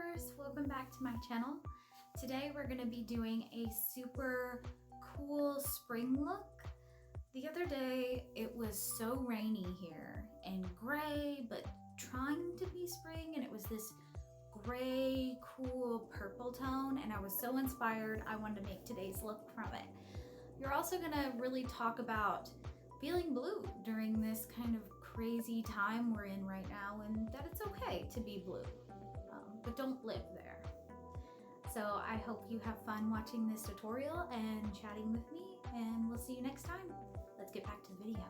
lovers, welcome back to my channel. Today we're going to be doing a super cool spring look. The other day it was so rainy here and gray, but trying to be spring, and it was this gray, cool purple tone, and I was so inspired I wanted to make today's look from it. You're also going to really talk about feeling blue during this kind of crazy time we're in right now, and that it's okay to be blue, but don't live there. So I hope you have fun watching this tutorial and chatting with me, and we'll see you next time. Let's get back to the video.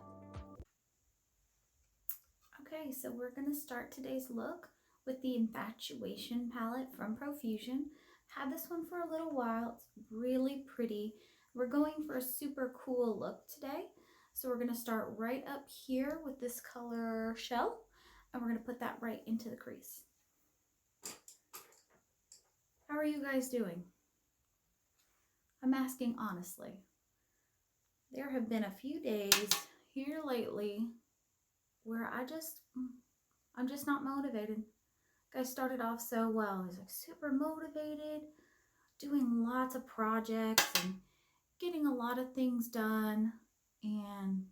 Okay, so we're going to start today's look with the Infatuation palette from Profusion. Had this one for a little while. It's really pretty. We're going for a super cool look today. So we're going to start right up here with this color Shell, and we're going to put that right into the crease. How are you guys doing? I'm asking honestly. There have been a few days here lately where I'm just not motivated. I started off so well. I was like super motivated, doing lots of projects and getting a lot of things done, and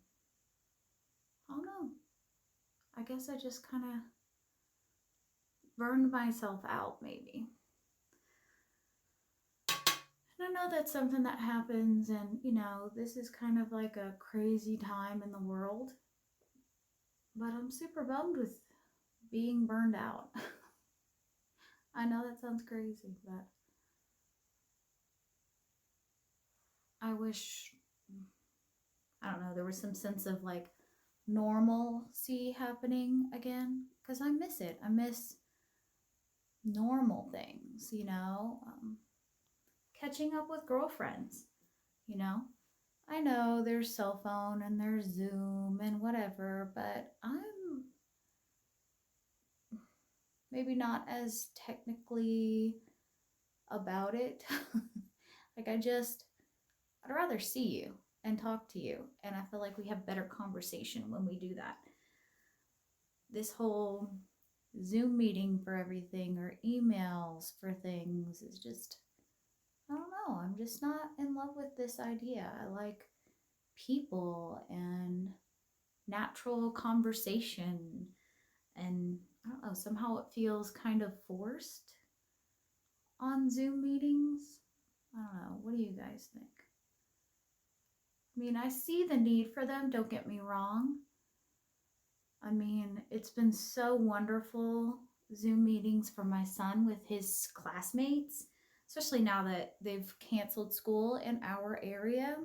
I don't know. I guess I just kind of burned myself out maybe. And I know that's something that happens, and you know, this is kind of like a crazy time in the world, but I'm super bummed with being burned out. I know that sounds crazy, but I wish, I don't know, there was some sense of like normalcy happening again, because I miss it. I miss normal things, you know, catching up with girlfriends, you know. I know there's cell phone and there's Zoom and whatever, but I'm maybe not as technically about it. Like I'd rather see you and talk to you, and I feel like we have better conversation when we do that. This whole Zoom meeting for everything or emails for things is just, I don't know, I'm just not in love with this idea. I like people and natural conversation, and I don't know, somehow it feels kind of forced on Zoom meetings. I don't know, what do you guys think? I mean, I see the need for them, don't get me wrong. I mean, it's been so wonderful, Zoom meetings for my son with his classmates, especially now that they've canceled school in our area.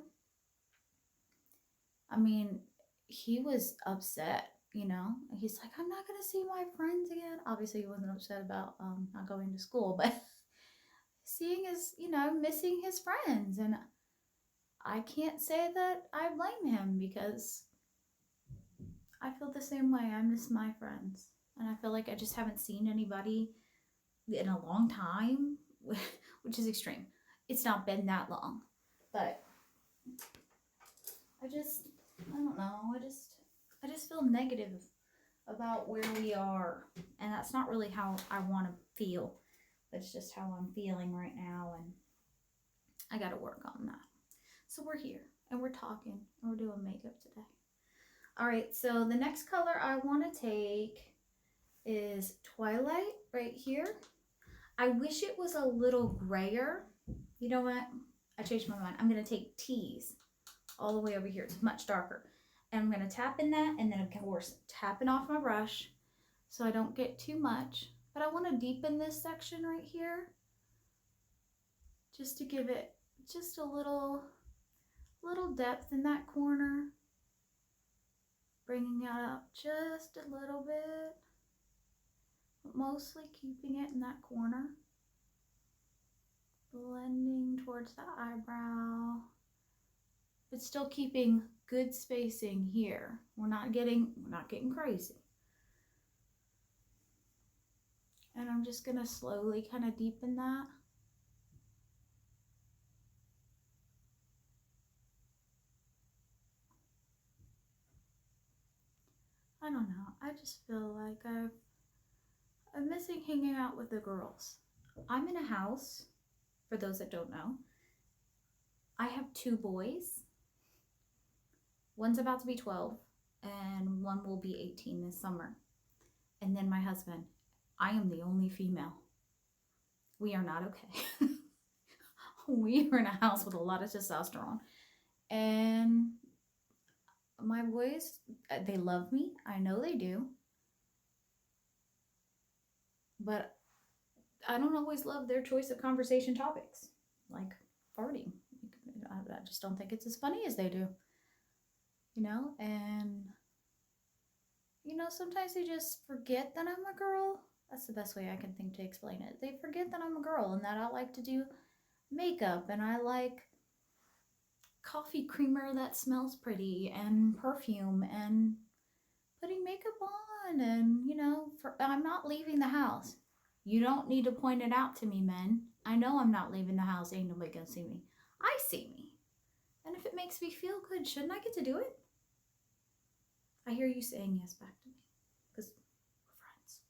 I mean, he was upset, you know. He's like, I'm not going to see my friends again. Obviously, he wasn't upset about not going to school, but seeing his, you know, missing his friends. And I can't say that I blame him, because I feel the same way. I miss my friends, and I feel like I just haven't seen anybody in a long time, which is extreme. It's not been that long, but I don't know. I just feel negative about where we are, and that's not really how I want to feel. That's just how I'm feeling right now, and I got to work on that. So we're here, and we're talking, and we're doing makeup today. All right, so the next color I want to take is Twilight right here. I wish it was a little grayer. You know what? I changed my mind. I'm going to take Tease all the way over here. It's much darker. And I'm going to tap in that, and then of course tapping off my brush so I don't get too much. But I want to deepen this section right here just to give it just a little depth in that corner. Bringing it up just a little bit, but mostly keeping it in that corner. Blending towards the eyebrow, but still keeping good spacing here. We're not getting crazy. And I'm just gonna slowly kind of deepen that. I don't know. I just feel like I'm missing hanging out with the girls. I'm in a house, for those that don't know. I have 2 boys. One's about to be 12, and one will be 18 this summer. And then my husband. I am the only female. We are not okay. We are in a house with a lot of testosterone. And my boys, they love me. I know they do. But I don't always love their choice of conversation topics, like farting. I just don't think it's as funny as they do, you know? And, you know, sometimes they just forget that I'm a girl. That's the best way I can think to explain it. They forget that I'm a girl and that I like to do makeup and I like coffee creamer that smells pretty and perfume and putting makeup on and, you know, I'm not leaving the house. You don't need to point it out to me, men. I know I'm not leaving the house. Ain't nobody gonna see me. I see me. And if it makes me feel good, shouldn't I get to do it? I hear you saying yes back to me because we're friends.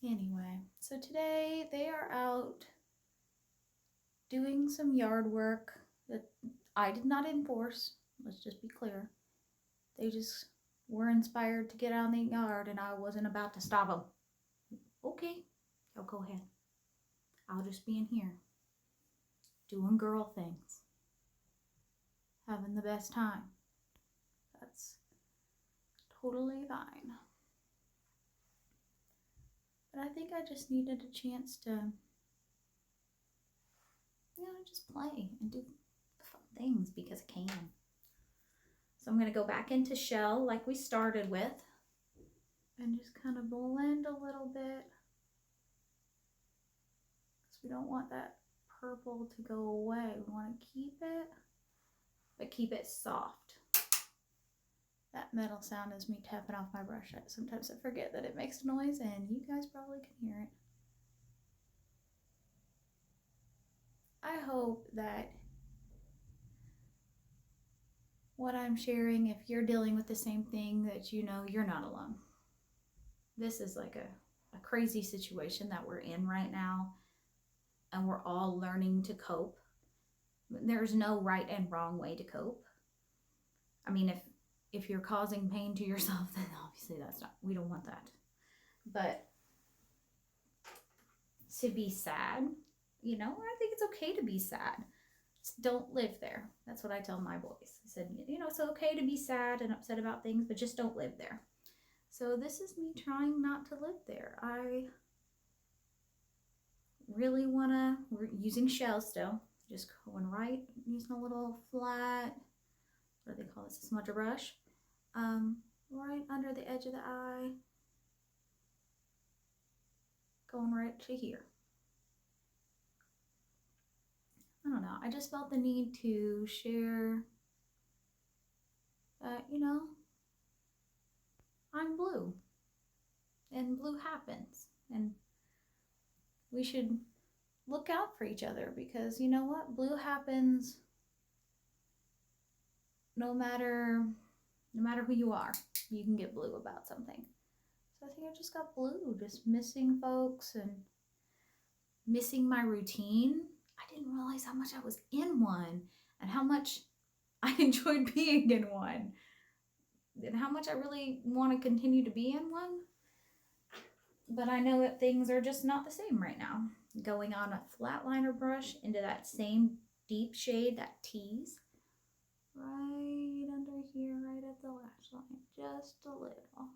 Anyway, so today they are out doing some yard work that I did not enforce. Let's just be clear. They just were inspired to get out in the yard and I wasn't about to stop them. Okay, y'all go ahead. I'll just be in here doing girl things, having the best time. That's totally fine. But I think I just needed a chance to, you know, just play and do fun things because I can. So I'm going to go back into shell like we started with and just kind of blend a little bit. Because we don't want that purple to go away. We want to keep it, but keep it soft. That metal sound is me tapping off my brush. Sometimes I forget that it makes noise and you guys probably can hear it. I hope that what I'm sharing, if you're dealing with the same thing, that you know you're not alone. This is like a crazy situation that we're in right now, and we're all learning to cope. There's no right and wrong way to cope. I mean, if you're causing pain to yourself, then obviously we don't want that. But to be sad, you know, I think it's okay to be sad. Just don't live there. That's what I tell my boys. I said, you know, it's okay to be sad and upset about things, but just don't live there. So this is me trying not to live there. I really we're using shell still. Just going right, using a little flat, what do they call this, a smudger brush. Right under the edge of the eye. Going right to here. I don't know. I just felt the need to share that, you know, I'm blue. And blue happens. And we should look out for each other because, you know what? Blue happens no matter who you are. You can get blue about something. So I think I just got blue. Just missing folks and missing my routine. I didn't realize how much I was in one and how much I enjoyed being in one and how much I really want to continue to be in one. But I know that things are just not the same right now. Going on a flat liner brush into that same deep shade, that tease, right under here, right at the lash line, just a little.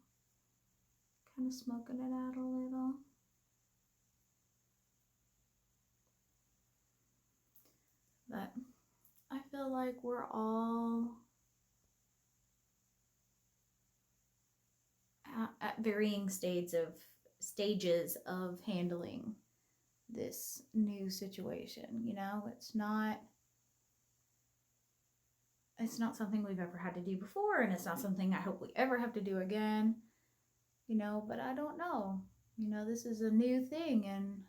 Kind of smoking it out a little. But I feel like we're all at varying stages of handling this new situation. You know, it's not something we've ever had to do before, and it's not something I hope we ever have to do again, you know, but I don't know. You know, this is a new thing, and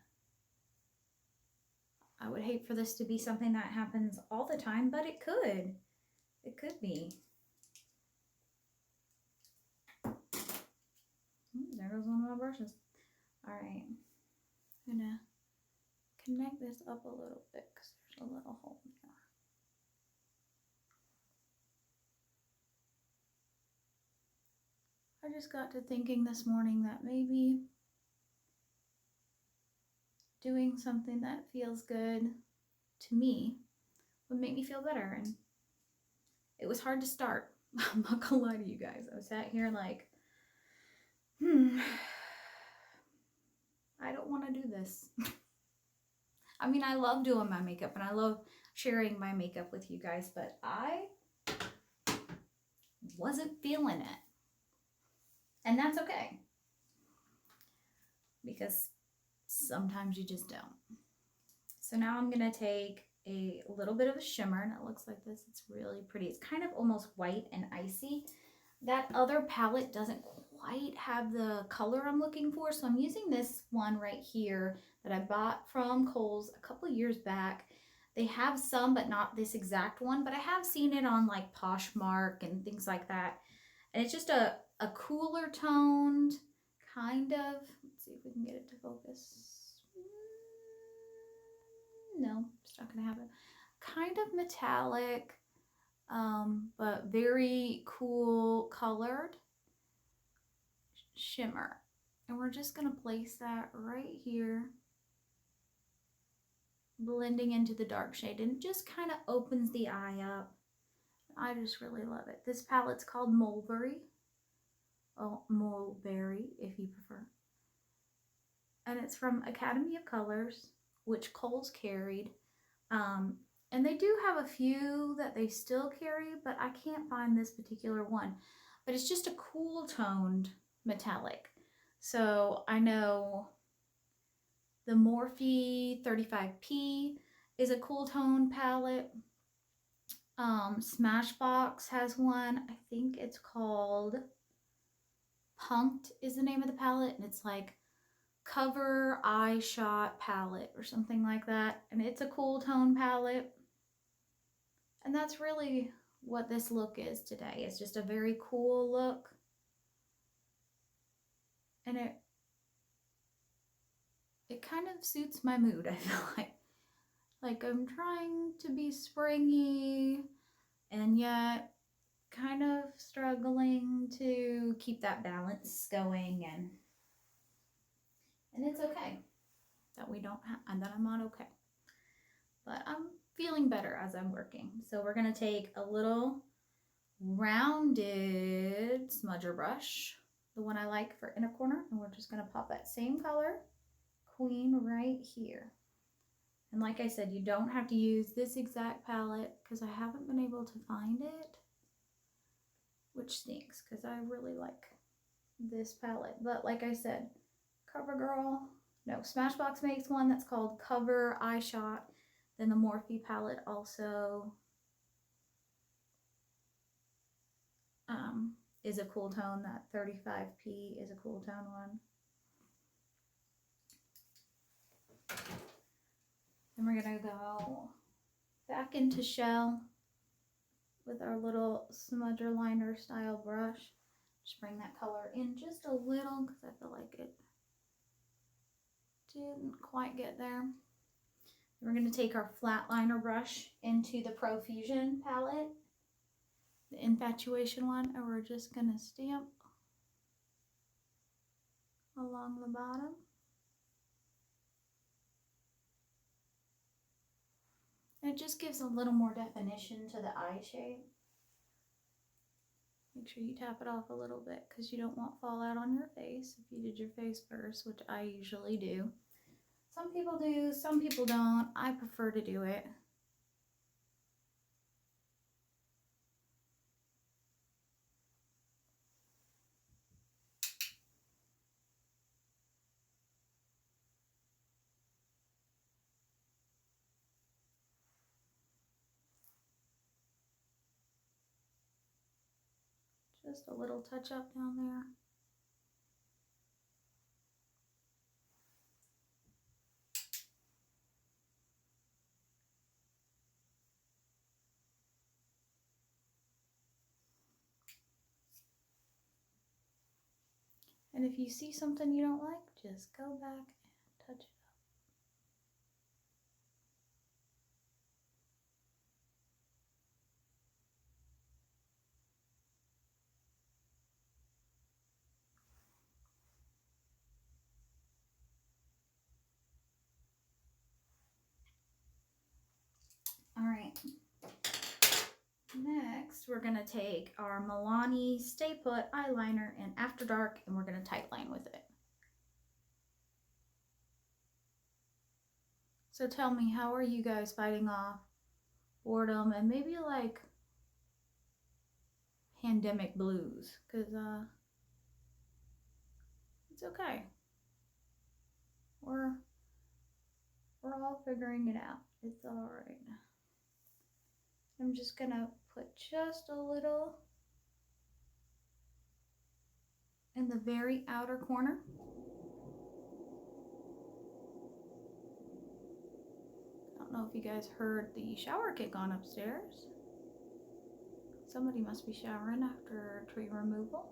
I would hate for this to be something that happens all the time, but it could. It could be. There goes one of my brushes. All right. I'm gonna connect this up a little bit because there's a little hole in there. I just got to thinking this morning that maybe doing something that feels good to me would make me feel better. And it was hard to start. I'm not gonna lie to you guys. I sat here like, I don't want to do this. I mean, I love doing my makeup and I love sharing my makeup with you guys, but I wasn't feeling it. And that's okay. Because sometimes you just don't. So now I'm going to take a little bit of a shimmer, and it looks like this. It's really pretty. It's kind of almost white and icy. That other palette doesn't quite have the color I'm looking for, so I'm using this one right here that I bought from Kohl's a couple years back. They have some, but not this exact one, but I have seen it on like Poshmark and things like that. And it's just a cooler toned kind of, let's see if we can get it to focus. No, it's not gonna happen. Kind of metallic, but very cool colored shimmer. And we're just gonna place that right here, blending into the dark shade, and it just kind of opens the eye up. I just really love it. This palette's called Mulberry. Oh, Mulberry, if you prefer. And it's from Academy of Colors, which Kohl's carried. And they do have a few that they still carry, but I can't find this particular one. But it's just a cool toned metallic. So I know the Morphe 35P is a cool tone palette. Smashbox has one. I think it's called Punked is the name of the palette, and it's like Cover Eye Shot palette or something like that. And it's a cool tone palette. And that's really what this look is today. It's just a very cool look. And it kind of suits my mood, I feel like. Like I'm trying to be springy and yet kind of struggling to keep that balance going, and it's okay that we don't have, and that I'm not okay. But I'm feeling better as I'm working. So we're gonna take a little rounded smudger brush, the one I like for inner corner, and we're just gonna pop that same color, Queen, right here. And like I said, you don't have to use this exact palette because I haven't been able to find it, which stinks because I really like this palette. But like I said, Smashbox makes one that's called Cover Eye Shot. Then the Morphe palette also is a cool tone. That 35P is a cool tone one. Then we're gonna go back into shell with our little smudger liner style brush. Just bring that color in just a little because I feel like it didn't quite get there. We're going to take our flat liner brush into the Profusion palette, the Infatuation one, and we're just going to stamp along the bottom. And it just gives a little more definition to the eye shape. Make sure you tap it off a little bit because you don't want fallout on your face if you did your face first, which I usually do. Some people do, some people don't. I prefer to do it. Just a little touch up down there. And if you see something you don't like, just go back and touch it up. right. Next, we're going to take our Milani Stay Put eyeliner in After Dark, and we're going to tightline with it. So tell me, how are you guys fighting off boredom and maybe like pandemic blues? Because it's okay. We're all figuring it out. It's all right. I'm just gonna put just a little in the very outer corner. I don't know if you guys heard the shower kick on upstairs. Somebody must be showering after tree removal.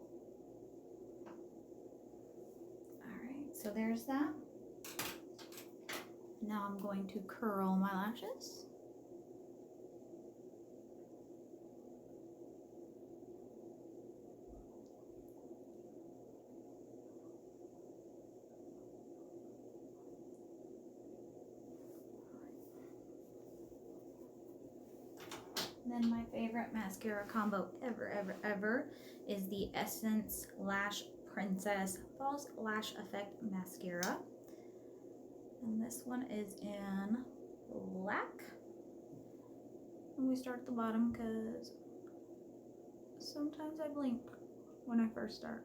All right, so there's that. Now I'm going to curl my lashes. And then my favorite mascara combo ever is the Essence Lash Princess False Lash Effect Mascara. And this one is in black. And we start at the bottom because sometimes I blink when I first start.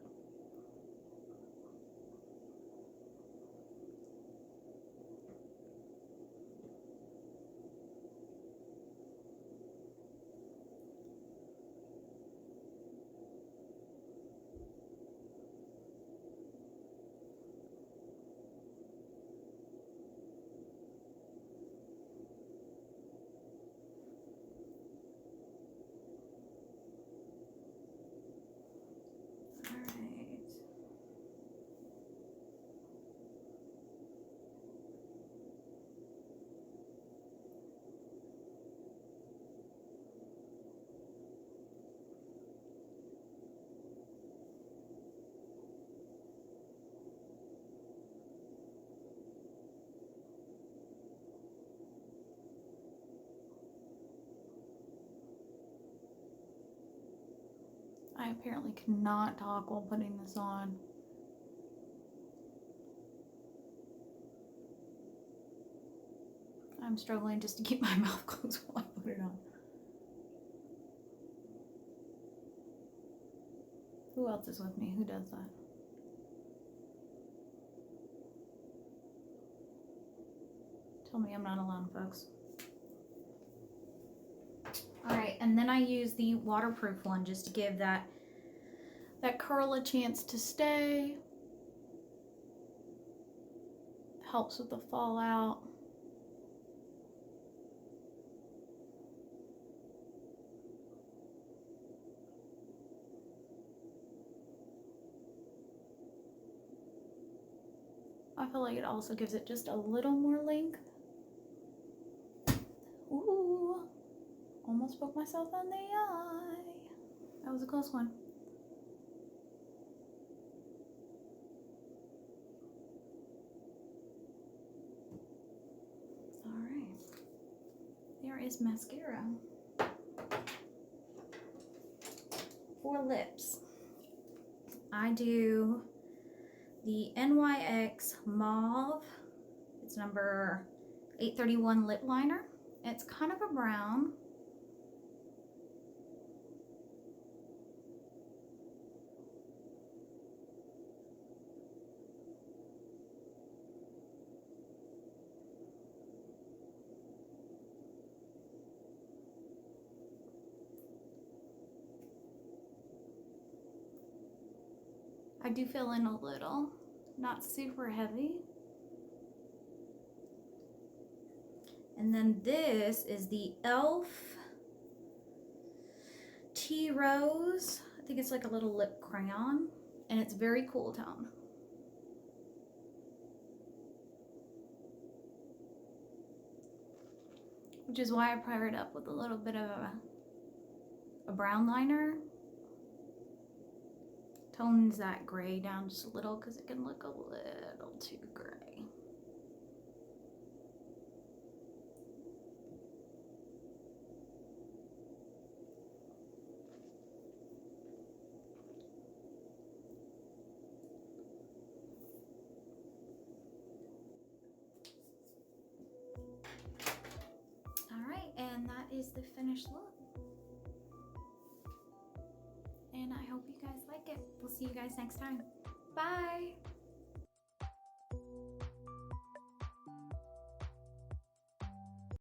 I apparently cannot talk while putting this on. I'm struggling just to keep my mouth closed while I put it on. Who else is with me? Who does that? Tell me I'm not alone, folks. Alright, and then I use the waterproof one just to give that curl a chance to stay. Helps with the fallout. I feel like it also gives it just a little more length. Ooh, almost poked myself in the eye. That was a close one. Alright, there is mascara. For lips, I do the NYX Mauve. It's number 831 lip liner. It's kind of a brown. I do fill in a little, not super heavy. And then this is the e.l.f. Tea Rose. I think it's like a little lip crayon, and it's very cool tone. Which is why I paired it up with a little bit of a brown liner. Tones that gray down just a little because it can look a little too gray. is the finished look. And I hope you guys like it. We'll see you guys next time. Bye!